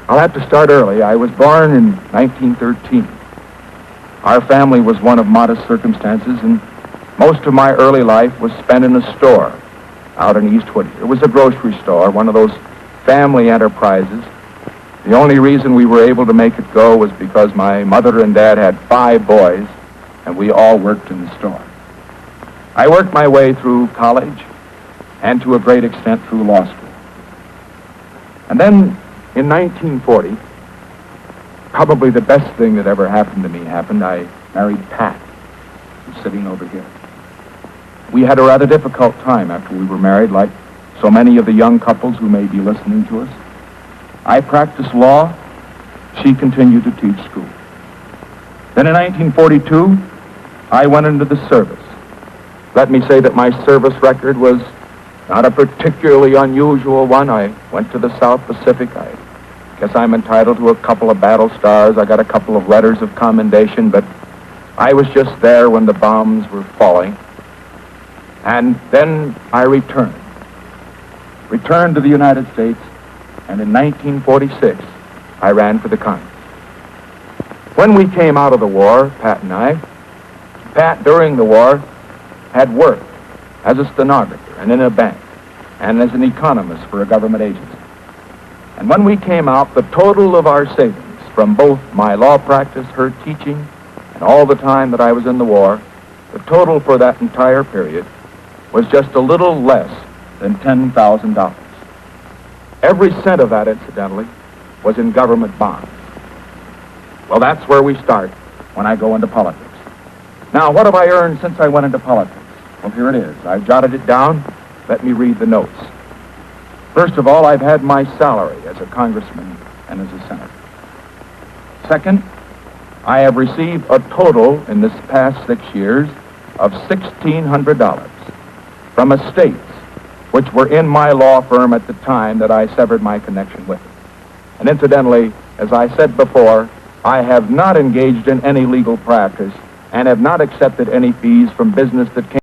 I'll have to start early. I was born in 1913. Our family was one of modest circumstances, and most of my early life was spent in a store out in East Whittier. It was a grocery store, one of those family enterprises. The only reason we were able to make it go was because my mother and dad had 5 boys, and we all worked in the store. I worked my way through college and to a great extent through law school. And then in 1940, probably the best thing that ever happened to me happened. I married Pat, who's sitting over here. We had a rather difficult time after we were married, like so many of the young couples who may be listening to us. I practiced law. She continued to teach school. Then in 1942, I went into the service. Let me say that my service record was not a particularly unusual one. I went to the South Pacific. I guess I'm entitled to a couple of battle stars. I got a couple of letters of commendation, but I was just there when the bombs were falling. And then I returned to the United States, and in 1946, I ran for the Congress. When we came out of the war, Pat and I, Pat, during the war, had worked as a stenographer and in a bank and as an economist for a government agency. And when we came out, the total of our savings from both my law practice, her teaching, and all the time that I was in the war, the total for that entire period was just a little less than $10,000. Every cent of that, incidentally, was in government bonds. Well, that's where we start when I go into politics. Now, what have I earned since I went into politics? Well, here it is. I've jotted it down. Let me read the notes. First of all, I've had my salary as a congressman and as a senator. Second, I have received a total in this past 6 years of $1,600 from estates which were in my law firm at the time that I severed my connection with it. And incidentally, as I said before, I have not engaged in any legal practice and have not accepted any fees from business that came